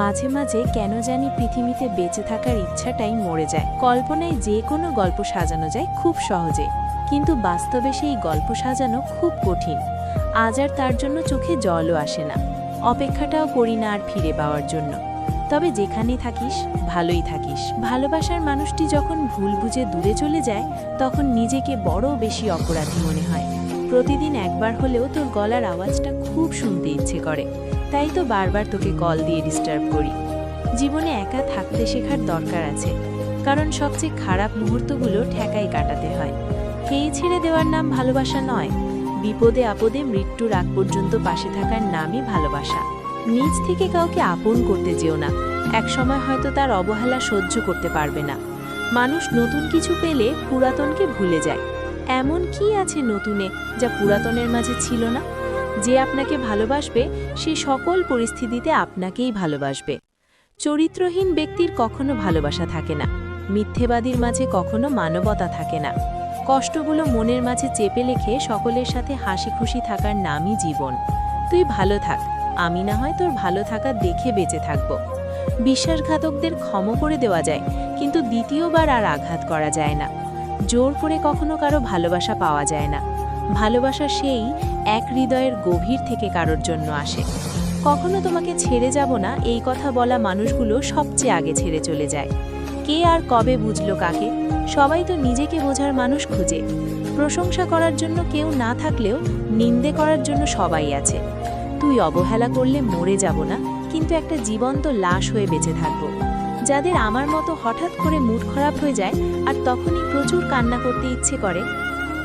মাঝে মাঝে কেন জানি পৃথিবীতে বেঁচে থাকার ইচ্ছাটাই মরে যায়। কল্পনায় যে কোনো গল্প সাজানো যায় খুব সহজে, কিন্তু বাস্তবে সেই গল্প সাজানো খুব কঠিন। আজ আর তার জন্য চোখে জলও আসে না, অপেক্ষাটাও করি না আর ফিরে পাওয়ার জন্য। তবে যেখানেই থাকিস ভালোই থাকিস। ভালোবাসার মানুষটি যখন ভুল বুঝে দূরে চলে যায়, তখন নিজেকে বড় বেশি অপরাধী মনে হয়। প্রতিদিন একবার হলেও তোর গলার আওয়াজটা খুব শুনতে ইচ্ছে করে, তাই তো বারবার তোকে কল দিয়ে ডিস্টার্ব করি। জীবনে একা থাকতে শেখার দরকার আছে, কারণ সবচেয়ে খারাপ মুহূর্তগুলো ঠেকাই কাটাতে হয়। কেই ছেড়ে দেওয়ার নাম ভালোবাসা নয়, বিপদে আপদে মৃত্যুর আগ পর্যন্ত পাশে থাকার নামই ভালোবাসা। নিজ থেকে কাউকে আপন করতে যেও না, একসময় হয়তো তার অবহেলা সহ্য করতে পারবে না। মানুষ নতুন কিছু পেলে পুরাতনকে ভুলে যায়। এমন কি আছে নতুনে যা পুরাতনের মাঝে ছিল না? যে আপনাকে ভালোবাসবে সে সকল পরিস্থিতিতে আপনাকেই ভালোবাসবে। চরিত্রহীন ব্যক্তির কখনো ভালোবাসা থাকে না, মিথ্যেবাদীর মাঝে কখনো মানবতা থাকে না। কষ্টগুলো মনের মাঝে চেপে রেখে সকলের সাথে হাসি খুশি থাকার নামই জীবন। তুই ভালো থাক, আমি না হয় তোর ভালো থাকা দেখে বেঁচে থাকব। বিশ্বাসঘাতকদের ক্ষমা করে দেওয়া যায়, কিন্তু দ্বিতীয়বার আর আঘাত করা যায় না। জোর করে কখনো কারো ভালোবাসা পাওয়া যায় না। ভালোবাসা সেই এক হৃদয়ের গভীর থেকে কারোর জন্য আসে। কখনো তোমাকে ছেড়ে যাব না এই কথা বলা মানুষগুলো সবচেয়ে আগে ছেড়ে চলে যায়। কে আর কবে বুঝলো কাকে? সবাই তো নিজেকে বোঝার মানুষ খুঁজে। প্রশংসা করার জন্য কেউ না থাকলেও নিন্দে করার জন্য সবাই আছে। তুই অবহেলা করলে মরে যাব না, কিন্তু একটা জীবন্ত লাশ হয়ে বেঁচে থাকবো। যাদের আমার মতো হঠাৎ করে মুড খারাপ হয়ে যায় আর তখনই প্রচুর কান্না করতে ইচ্ছে করে।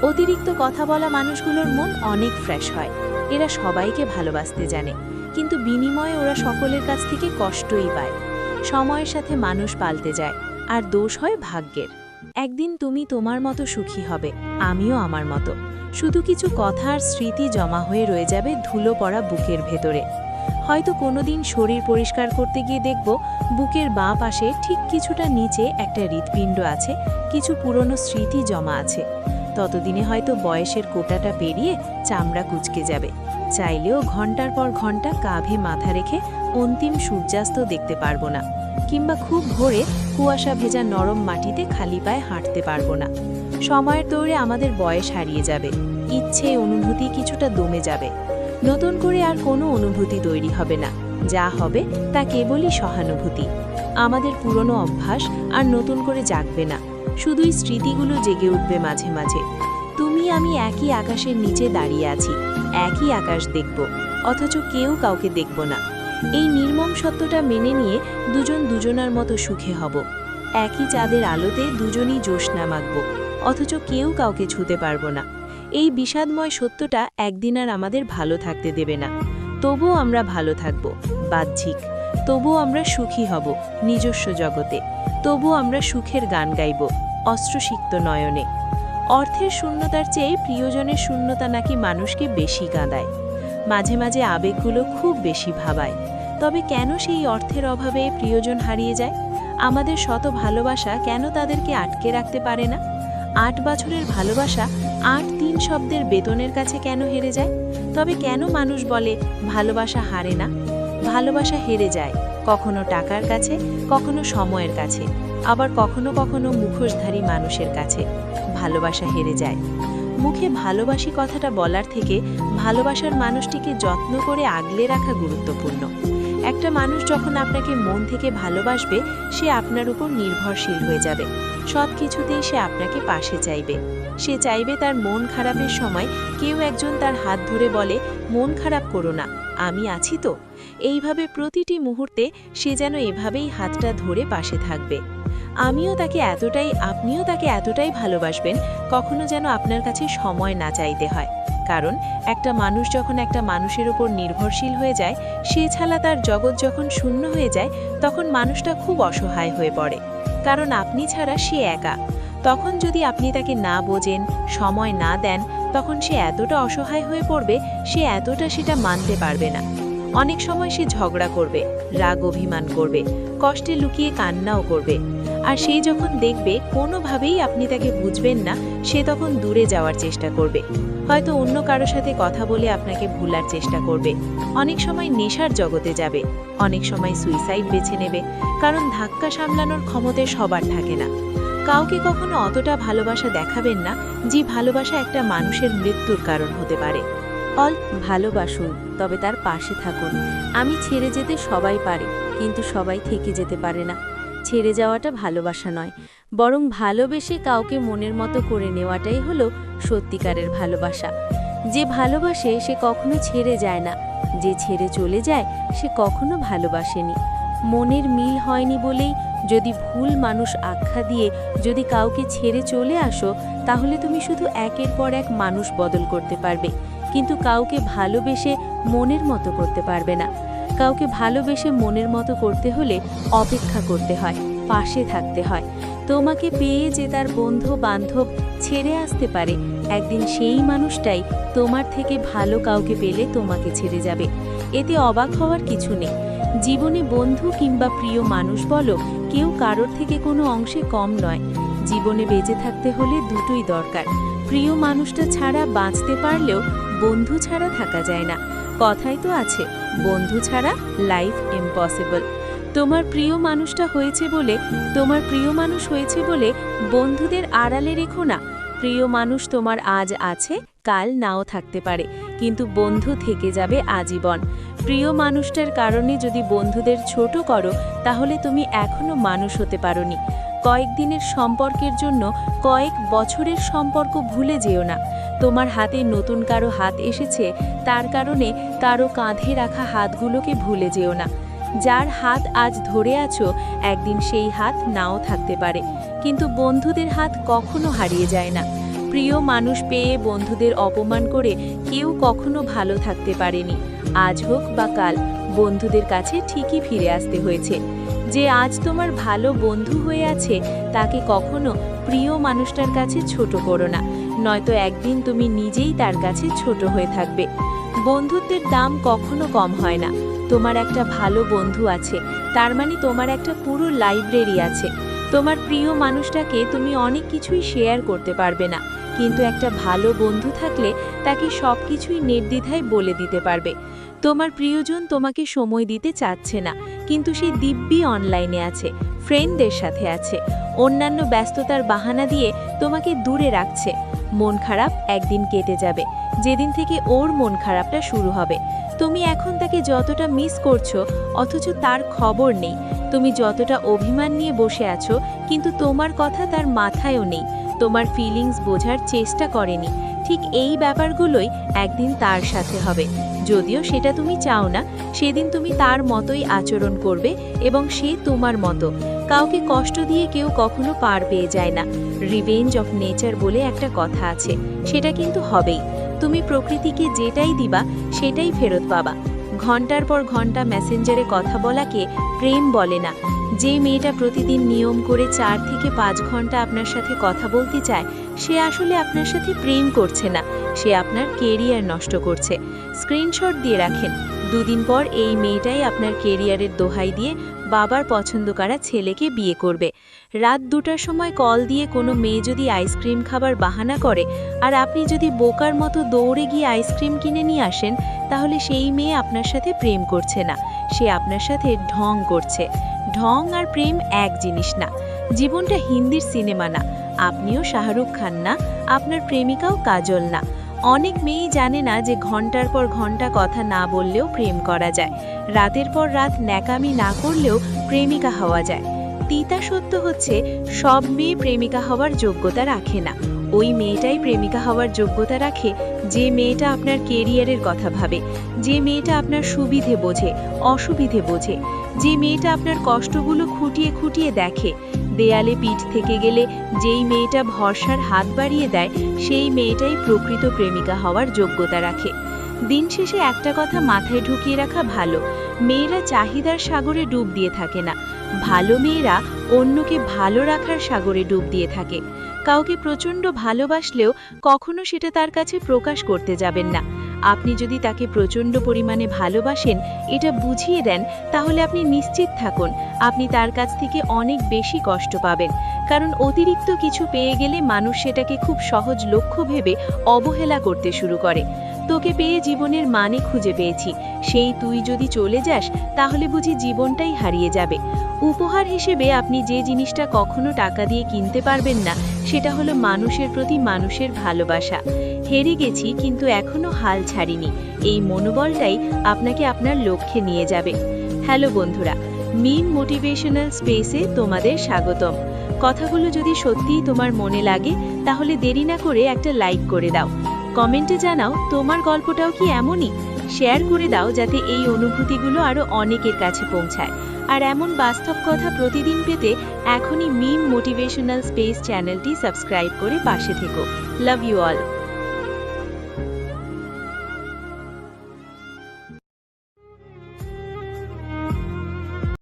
অতিরিক্ত কথা বলা মানুষগুলোর মন অনেক ফ্রেশ হয়। এরা সবাইকে ভালোবাসতে জানে, কিন্তু বিনিময়ে ওরা সকলের কাছ থেকে কষ্টই পায়। সময়ের সাথে মানুষ পাল্টে যায়, আর দোষ হয় ভাগ্যের। একদিন তুমি তোমার মতো সুখী হবে, আমিও আমার মতো। শুধু কিছু কথা আর স্মৃতি জমা হয়ে রয়ে যাবে ধুলো পড়া বুকের ভেতরে। হয়তো কোনোদিন শরীর পরিষ্কার করতে গিয়ে দেখব বুকের বাঁ পাশে ঠিক কিছুটা নিচে একটা হৃৎপিণ্ড আছে, কিছু পুরনো স্মৃতি জমা আছে। ততদিনে হয়তো বয়সের কোটাটা পেরিয়ে চামড়া কুঁচকে যাবে। চাইলেও ঘন্টার পর ঘন্টা কাঁধে মাথা রেখে অন্তিম সূর্যাস্ত দেখতে পারবো না, কিংবা খুব ভোরে কুয়াশা ভেজা নরম মাটিতে খালি পায়ে হাঁটতে পারবো না। সময়ের দৌড়ে আমাদের বয়স হারিয়ে যাবে, ইচ্ছে অনুভূতি কিছুটা দমে যাবে। নতুন করে আর কোনো অনুভূতি তৈরি হবে না, যা হবে তা কেবলই সহানুভূতি। আমাদের পুরনো অভ্যাস আর নতুন করে জাগবে না, শুধুই স্মৃতিগুলো জেগে উঠবে মাঝে মাঝে। তুমি আমি একই আকাশের নিচে দাঁড়িয়ে আছি, একই আকাশ দেখব, অথচ কেউ কাউকে দেখব না। এই নির্মম সত্যটা মেনে নিয়ে দুজন দুজনার মতো সুখে হব। একই চাঁদের আলোতে দুজনই জ্যোৎস্না মাখব, অথচ কেউ কাউকে ছুঁতে পারবো না। এই বিষাদময় সত্যটা একদিন আর আমাদের ভালো থাকতে দেবে না। তবুও আমরা ভালো থাকব বাহ্যিক, তবুও আমরা সুখী হব নিজস্ব জগতে, তবুও আমরা সুখের গান গাইব অস্ত্রসিক্ত নয়নে। অর্থের শূন্যতার চেয়ে প্রিয়জনের শূন্যতা নাকি মানুষকে বেশি কাঁদায়। মাঝে মাঝে আবেগগুলো খুব বেশি ভাবায়। তবে কেন সেই অর্থের অভাবে প্রিয়জন হারিয়ে যায়? আমাদের শত ভালোবাসা কেন তাদেরকে আটকে রাখতে পারে না? 8 বছরের ভালোবাসা 8-3 শব্দের বেতনের কাছে কেন হেরে যায়? তবে কেন মানুষ বলে ভালোবাসা হারে না? ভালোবাসা হেরে যায় কখনো টাকার কাছে, কখনো সময়ের কাছে, আবার কখনো কখনো মুখোশধারী মানুষের কাছে। ভালোবাসা হেরে যায়। মুখে ভালোবাসি কথাটা বলার থেকে ভালোবাসার মানুষটিকে যত্ন করে আগলে রাখা গুরুত্বপূর্ণ। একটা মানুষ যখন আপনাকে মন থেকে ভালোবাসবে, সে আপনার উপর নির্ভরশীল হয়ে যাবে। সব কিছুতেই সে আপনাকে পাশে চাইবে। সে চাইবে তার মন খারাপের সময় কেউ একজন তার হাত ধরে বলে, মন খারাপ করো না, আমি আছি তো। এইভাবে প্রতিটি মুহূর্তে সে যেন এভাবেই হাতটা ধরে পাশে থাকবে। আপনিও তাকে এতটাই ভালোবাসবেন কখনো যেন আপনার কাছে সময় না চাইতে হয়। কারণ একটা মানুষ যখন একটা মানুষের উপর নির্ভরশীল হয়ে যায়, সে ছাড়া তার জগৎ যখন শূন্য হয়ে যায়, তখন মানুষটা খুব অসহায় হয়ে পড়ে। কারণ আপনি ছাড়া সে একা। তখন যদি আপনি তাকে না বোঝেন, সময় না দেন, তখন সে এতটা অসহায় হয়ে পড়বে, সে এতটা সেটা মানতে পারবে না। অনেক সময় সে ঝগড়া করবে, রাগ অভিমান করবে, কষ্টে লুকিয়ে কান্নাও করবে। আর সেই যখন দেখবে কোনোভাবেই আপনি তাকে বুঝবেন না, সে তখন দূরে যাওয়ার চেষ্টা করবে। হয়তো অন্য কারো সাথে কথা বলে আপনাকে ভুলার চেষ্টা করবে। অনেক সময় নেশার জগতে যাবে, অনেক সময় সুইসাইড বেছে নেবে, কারণ ধাক্কা সামলানোর ক্ষমতা সবার থাকে না। কাউকে কখনো অতটা ভালোবাসা দেখাবেন না যে ভালোবাসা একটা মানুষের মৃত্যুর কারণ হতে পারে। ভালোবাসুন, তবে তার পাশে থাকুন। আমি ছেড়ে যেতে সবাই পারে, কিন্তু সবাই থেকে যেতে পারে না। ছেড়ে যাওয়াটা ভালোবাসা নয়, বরং ভালোবেসে কাউকে মনের মতো করে নেওয়াটাই হলো সত্যিকারের ভালোবাসা। যে ভালোবাসে সে কখনো ছেড়ে যায় না, যে ছেড়ে চলে যায় সে কখনো ভালোবাসেনি। মনের মিল হয়নি বলেই যদি ভুল মানুষ আখ্যা দিয়ে যদি কাউকে ছেড়ে চলে আসো, তাহলে তুমি শুধু একের পর এক মানুষ বদল করতে পারবে, কিন্তু কাউকে ভালোবেসে মনের মতো করতে পারবে না। কাউকে ভালোবেসে মনের মতো করতে হলে অপেক্ষা করতে হয়, পাশে থাকতে হয়। তোমাকে পেয়ে যে তার বন্ধু বান্ধব ছেড়ে আসতে পারে, একদিন সেই মানুষটাই তোমার থেকে ভালো কাউকে পেলে তোমাকে ছেড়ে যাবে। এতে অবাক হওয়ার কিছু নেই। জীবনে বন্ধু কিংবা প্রিয় মানুষ বলো, কেউ কারোর থেকে কোনো অংশে কম নয়। জীবনে বেঁচে থাকতে হলে দুটোই দরকার। প্রিয় মানুষটা ছাড়া বাঁচতে পারলেও বন্ধু ছাড়া থাকা যায় না। কথাই তো আছে, বন্ধু ছাড়া লাইফ ইম্পসিবল। তোমার প্রিয় মানুষটা হয়েছে বলে, তোমার প্রিয় মানুষ হয়েছে বলে বন্ধুদের আড়ালে রেখো না। প্রিয় মানুষ তোমার আজ আছে, কাল নাও থাকতে পারে, কিন্তু বন্ধু থেকে যাবে আজীবন। প্রিয় মানুষটার কারণে যদি বন্ধুদের ছোট করো, তাহলে তুমি এখনো মানুষ হতে পারোনি। কয়েকদিনের সম্পর্কের জন্য কয়েক বছরের সম্পর্ক ভুলে যেও না। তোমার হাতে নতুন কারো হাত এসেছে, তার কারণে কারো কাঁধে রাখা হাতগুলোকে ভুলে যেও না। যার হাত আজ ধরে আছো, একদিন সেই হাত নাও থাকতে পারে, কিন্তু বন্ধুদের হাত কখনো হারিয়ে যায় না। প্রিয় মানুষ পেয়ে বন্ধুদের অপমান করে কেউ কখনো ভালো থাকতে পারেনি। আজ হোক বা কাল বন্ধুদের কাছে ঠিকই ফিরে আসতে হয়েছে। যে আজ তোমার ভালো বন্ধু হয়ে আছে, তাকে কখনো প্রিয় মানুষটার কাছে ছোট করো না, নয়তো একদিন তুমি নিজেই তার কাছে ছোট হয়ে থাকবে। বন্ধুত্বের দাম কখনো কম হয় না। তোমার একটা ভালো বন্ধু আছে, তার মানে তোমার একটা পুরো লাইব্রেরি আছে। তোমার প্রিয় মানুষটাকে তুমি অনেক কিছুই শেয়ার করতে পারবে না, কিন্তু একটা ভালো বন্ধু থাকলে তাকে সব কিছুই নির্দ্বিধায় বলে দিতে পারবে। তোমার প্রিয়জন তোমাকে সময় দিতে চাচ্ছে না, কিন্তু সে দিব্যি অনলাইনে আছে, ফ্রেন্ডদের সাথে আছে, অন্যান্য ব্যস্ততার বাহানা দিয়ে তোমাকে দূরে রাখছে। মন খারাপ একদিন কেটে যাবে, যেদিন থেকে ওর মন খারাপটা শুরু হবে। তুমি এখন তাকে যতটা মিস করছো, অথচ তার খবর নেই। তুমি যতটা অভিমান নিয়ে বসে আছো, কিন্তু তোমার কথা তার মাথায়ও নেই। তোমার ফিলিংস বোঝার চেষ্টা করেনি। ঠিক এই ব্যাপারগুলোই একদিন তার সাথে হবে। যদিও সেটা তুমি চাও না, সেদিন তুমি তার মতোই আচরণ করবে এবং সে তোমার মতো। কাউকে কষ্ট দিয়ে কেউ কখনো পার পেয়ে যায় না। রিভেঞ্জ অফ নেচার বলে একটা কথা আছে, সেটা কিন্তু হবেই। তুমি প্রকৃতিকে যেটাই দিবা সেটাই ফেরত পাবা। ঘন্টার পর ঘন্টা মেসেঞ্জারে কথা বলাকে প্রেম বলে না। যে মেয়েটা প্রতিদিন নিয়ম করে 4 থেকে 5 ঘন্টা আপনার সাথে কথা বলতে চায়, সে আসলে আপনার সাথে প্রেম করছে না, সে আপনার কেরিয়ার নষ্ট করছে। স্ক্রিনশট দিয়ে রাখেন, দুদিন পর এই মেয়েটাই আপনার কেরিয়ারের দোহাই দিয়ে বাবার পছন্দ করা ছেলেকে বিয়ে করবে। রাত 2টার সময় কল দিয়ে কোনো মেয়ে যদি আইসক্রিম খাবার বাহানা করে, আর আপনি যদি বোকার মতো দৌড়ে গিয়ে আইসক্রিম কিনে নিয়ে আসেন, তাহলে সেই মেয়ে আপনার সাথে প্রেম করছে না, সে আপনার সাথে ঢং করছে। ঢং আর প্রেম এক জিনিস না। জীবনটা হিন্দির সিনেমা না, আপনিও শাহরুখ খান না, আপনার প্রেমিকাও কাজল না। অনেক মেয়েই জানে না যে ঘন্টার পর ঘন্টা কথা না বললেও প্রেম করা যায়, রাতের পর রাত ন্যাকামি না করলেও প্রেমিকা হওয়া যায়। তিতা সত্য হচ্ছে, সব মেয়ে প্রেমিকা হওয়ার যোগ্যতা রাখে না। ওই মেয়েটাই প্রেমিকা হওয়ার যোগ্যতা রাখে যে মেয়েটা আপনার কেরিয়ারের কথা ভাবে, যে মেয়েটা আপনার সুবিধে বোঝে, অসুবিধে বোঝে, যে মেয়েটা আপনার কষ্টগুলো খুঁটিয়ে খুঁটিয়ে দেখে। দেয়ালে পিঠ থেকে গেলে যেই মেয়েটা ভরসার হাত বাড়িয়ে দেয়, সেই মেয়েটাই প্রকৃত প্রেমিকা হওয়ার যোগ্যতা রাখে। দিন শেষে একটা কথা মাথায় ঢুকিয়ে রাখা ভালো, মেয়েরা চাহিদার সাগরে ডুব দিয়ে থাকে না, ভালো মেয়েরা অন্যকে ভালো রাখার সাগরে ডুব দিয়ে থাকে। কাউকে প্রচণ্ড ভালোবাসলেও কখনো সেটা তার কাছে প্রকাশ করতে যাবেন না। আপনি যদি তাকে প্রচণ্ড পরিমাণে ভালোবাসেন, এটা বুঝিয়ে দেন, তাহলে আপনি নিশ্চিত থাকুন আপনি তার কাছ থেকে অনেক বেশি কষ্ট পাবেন। কারণ অতিরিক্ত কিছু পেয়ে গেলে মানুষ সেটাকে খুব সহজ লক্ষ্য ভেবে অবহেলা করতে শুরু করে। তোকে পেয়ে জীবনের মানে খুঁজে পেয়েছি, সেই তুই যদি চলে যাস তাহলে বুঝি জীবনটাই হারিয়ে যাবে। উপহার হিসেবে আপনি যে জিনিসটা কখনো টাকা দিয়ে কিনতে পারবেন না, সেটা হলো মানুষের প্রতি মানুষের ভালোবাসা। হেরে গেছি কিন্তু এখনো হাল ছাড়িনি, এই মনোবলটাই আপনাকে আপনার লক্ষ্যে নিয়ে যাবে। হ্যালো বন্ধুরা, মিম মোটিভেশনাল স্পেসে তোমাদের স্বাগতম। কথাগুলো যদি সত্যিই তোমার মনে লাগে তাহলে দেরি না করে একটা লাইক করে দাও। কমেন্টে জানাও তোমার গল্পটাও কি এমনই। শেয়ার করে দাও যাতে এই অনুভূতিগুলো আরও অনেকের কাছে পৌঁছায়। আর এমন বাস্তব কথা প্রতিদিন পেতে এখনই মিম মোটিভেশনাল স্পেস চ্যানেলটি সাবস্ক্রাইব করে পাশে থেকো। Love you all.